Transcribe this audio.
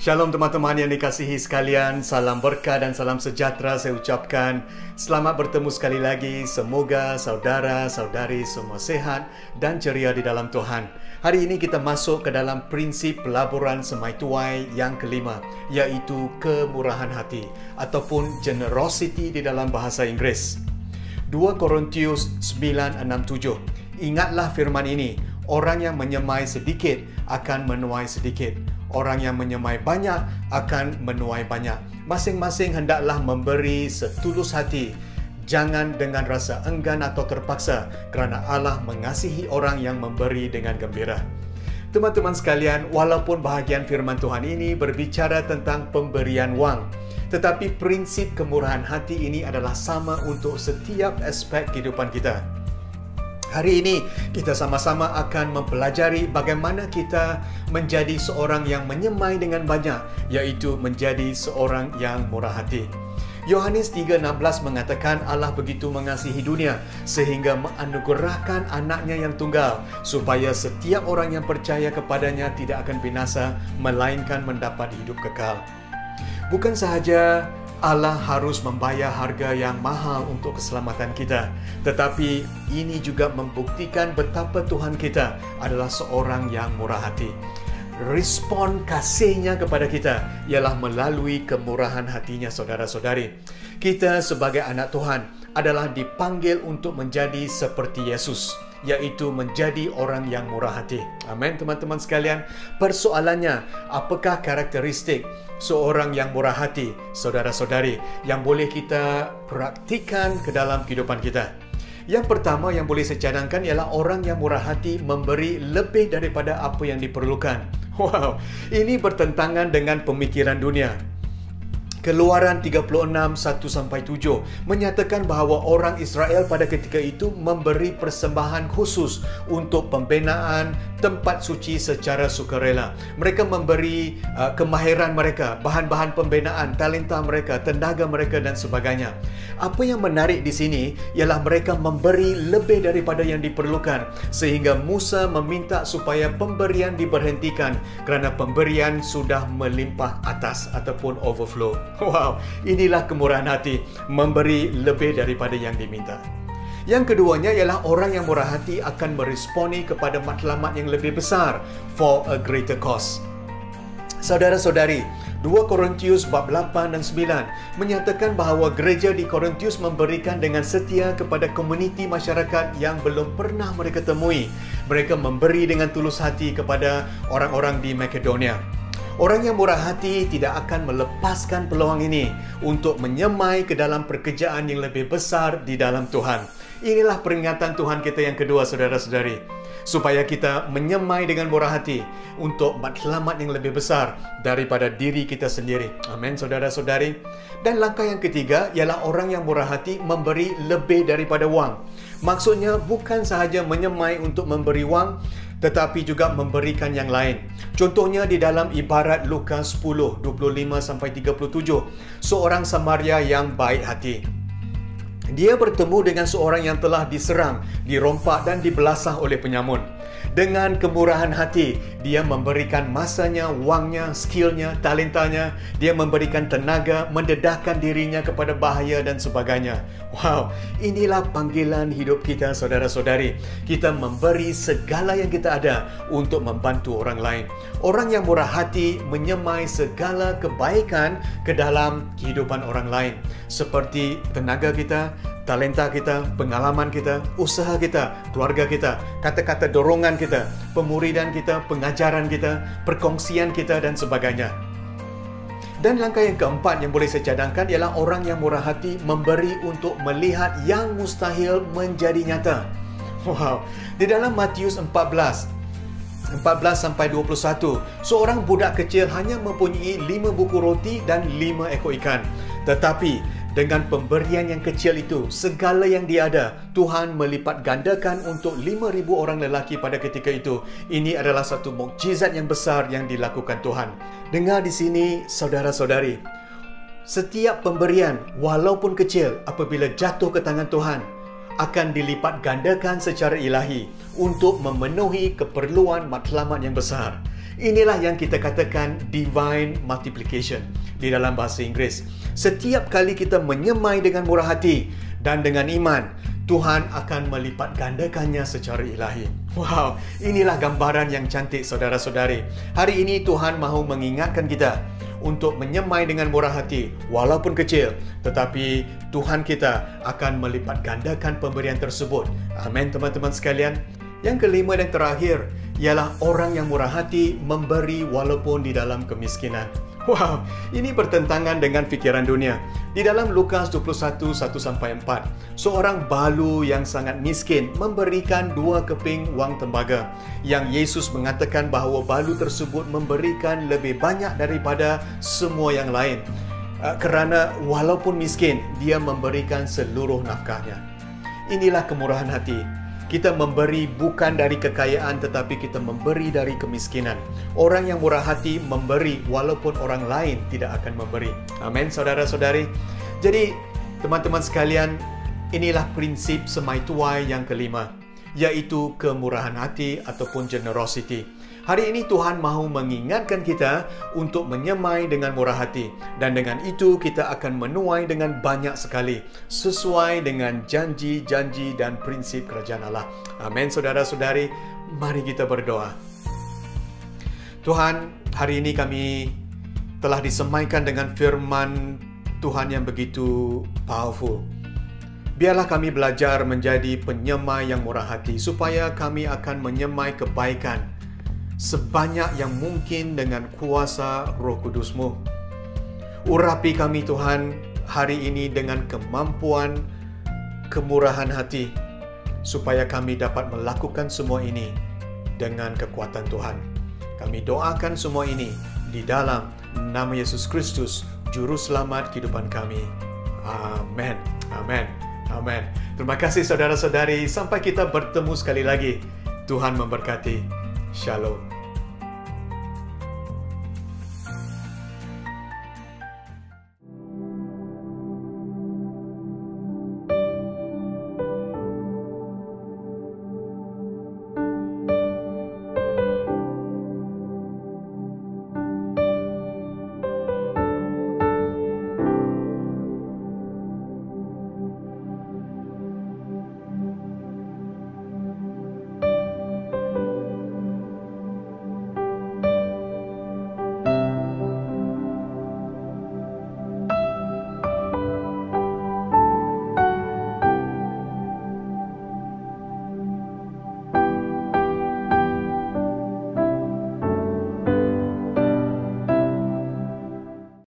Shalom teman-teman yang dikasihi sekalian, salam berkah dan salam sejahtera saya ucapkan. Selamat bertemu sekali lagi, semoga saudara-saudari semua sehat dan ceria di dalam Tuhan. Hari ini kita masuk ke dalam prinsip pelaburan semai tuai yang kelima, iaitu kemurahan hati ataupun generosity di dalam bahasa Inggeris. 2 Korintius 9:6-7. Ingatlah firman ini, orang yang menyemai sedikit akan menuai sedikit. Orang yang menyemai banyak akan menuai banyak. Masing-masing hendaklah memberi setulus hati. Jangan dengan rasa enggan atau terpaksa, kerana Allah mengasihi orang yang memberi dengan gembira. Teman-teman sekalian, walaupun bahagian firman Tuhan ini berbicara tentang pemberian wang, tetapi prinsip kemurahan hati ini adalah sama untuk setiap aspek kehidupan kita. Hari ini kita sama-sama akan mempelajari bagaimana kita menjadi seorang yang menyemai dengan banyak, iaitu menjadi seorang yang murah hati. Yohanes 3:16 mengatakan Allah begitu mengasihi dunia sehingga menganugerahkan anaknya yang tunggal supaya setiap orang yang percaya kepadanya tidak akan binasa melainkan mendapat hidup kekal. Bukan sahaja Allah harus membayar harga yang mahal untuk keselamatan kita, tetapi ini juga membuktikan betapa Tuhan kita adalah seorang yang murah hati. Respon kasihnya kepada kita ialah melalui kemurahan hatinya, saudara-saudari. Kita sebagai anak Tuhan adalah dipanggil untuk menjadi seperti Yesus, yaitu menjadi orang yang murah hati. Amin, teman-teman sekalian. Persoalannya, apakah karakteristik seorang yang murah hati, saudara-saudari, yang boleh kita praktikan ke dalam kehidupan kita? Yang pertama yang boleh saya cadangkan ialah orang yang murah hati memberi lebih daripada apa yang diperlukan. Wow, ini bertentangan dengan pemikiran dunia. Keluaran 36:1-7 menyatakan bahawa orang Israel pada ketika itu memberi persembahan khusus untuk pembinaan tempat suci secara sukarela. Mereka memberi kemahiran mereka, bahan-bahan pembinaan, talenta mereka, tenaga mereka dan sebagainya. Apa yang menarik di sini ialah mereka memberi lebih daripada yang diperlukan, sehingga Musa meminta supaya pemberian diberhentikan kerana pemberian sudah melimpah atas ataupun overflow. Wow, inilah kemurahan hati, memberi lebih daripada yang diminta. Yang keduanya ialah orang yang murah hati akan meresponi kepada matlamat yang lebih besar for a greater cause. Saudara-saudari, 2 Korintius bab 8 dan 9 menyatakan bahawa gereja di Korintius memberikan dengan setia kepada komuniti masyarakat yang belum pernah mereka temui. Mereka memberi dengan tulus hati kepada orang-orang di Makedonia. Orang yang murah hati tidak akan melepaskan peluang ini untuk menyemai ke dalam pekerjaan yang lebih besar di dalam Tuhan. Inilah peringatan Tuhan kita yang kedua, saudara-saudari, supaya kita menyemai dengan murah hati untuk matlamat yang lebih besar daripada diri kita sendiri. Amin, saudara-saudari. Dan langkah yang ketiga ialah orang yang murah hati memberi lebih daripada wang. Maksudnya bukan sahaja menyemai untuk memberi wang, tetapi juga memberikan yang lain. Contohnya di dalam ibarat Lukas 10:25-37, seorang Samaria yang baik hati. Dia bertemu dengan seorang yang telah diserang, dirompak dan dibelasah oleh penyamun. Dengan kemurahan hati, dia memberikan masanya, wangnya, skillnya, talentanya. Dia memberikan tenaga, mendedahkan dirinya kepada bahaya dan sebagainya. Wow, inilah panggilan hidup kita, saudara-saudari. Kita memberi segala yang kita ada untuk membantu orang lain. Orang yang murah hati menyemai segala kebaikan ke dalam kehidupan orang lain, seperti tenaga kita, talenta kita, pengalaman kita, usaha kita, keluarga kita, kata-kata dorongan kita, pemuridan kita, pengajaran kita, perkongsian kita dan sebagainya. Dan langkah yang keempat yang boleh saya cadangkan ialah orang yang murah hati memberi untuk melihat yang mustahil menjadi nyata. Wow, di dalam Matius 14-21, seorang budak kecil hanya mempunyai 5 buku roti dan 5 ekor ikan. Tetapi dengan pemberian yang kecil itu, segala yang dia ada, Tuhan melipat gandakan untuk 5,000 orang lelaki pada ketika itu. Ini adalah satu mukjizat yang besar yang dilakukan Tuhan. Dengar di sini, saudara-saudari, setiap pemberian, walaupun kecil, apabila jatuh ke tangan Tuhan, akan dilipat gandakan secara ilahi untuk memenuhi keperluan matlamat yang besar. Inilah yang kita katakan divine multiplication di dalam bahasa Inggeris. Setiap kali kita menyemai dengan murah hati dan dengan iman, Tuhan akan melipat gandakannya secara ilahi. Wow, inilah gambaran yang cantik saudara-saudari. Hari ini Tuhan mahu mengingatkan kita untuk menyemai dengan murah hati, walaupun kecil, tetapi Tuhan kita akan melipat gandakan pemberian tersebut. Amin, teman-teman sekalian. Yang kelima dan terakhir ialah orang yang murah hati memberi walaupun di dalam kemiskinan. Wow, ini bertentangan dengan fikiran dunia. Di dalam Lukas 21, 1-4, seorang balu yang sangat miskin memberikan 2 keping wang tembaga. Yang Yesus mengatakan bahawa balu tersebut memberikan lebih banyak daripada semua yang lain. Kerana walaupun miskin, dia memberikan seluruh nafkahnya. Inilah kemurahan hati. Kita memberi bukan dari kekayaan, tetapi kita memberi dari kemiskinan. Orang yang murah hati memberi walaupun orang lain tidak akan memberi. Amin, saudara-saudari. Jadi, teman-teman sekalian, inilah prinsip semai tuai yang kelima, yaitu kemurahan hati ataupun generosity. Hari ini Tuhan mahu mengingatkan kita untuk menyemai dengan murah hati. Dan dengan itu kita akan menuai dengan banyak sekali, sesuai dengan janji-janji dan prinsip kerajaan Allah. Amin, saudara-saudari. Mari kita berdoa. Tuhan, hari ini kami telah disemaikan dengan firman Tuhan yang begitu powerful. Biarlah kami belajar menjadi penyemai yang murah hati, supaya kami akan menyemai kebaikan sebanyak yang mungkin dengan kuasa Roh Kudus-Mu. Urapi kami Tuhan hari ini dengan kemampuan kemurahan hati, supaya kami dapat melakukan semua ini dengan kekuatan Tuhan. Kami doakan semua ini di dalam nama Yesus Kristus, Juru Selamat kehidupan kami. Amin. Amin. Amin. Terima kasih saudara-saudari. Sampai kita bertemu sekali lagi. Tuhan memberkati. Shalom.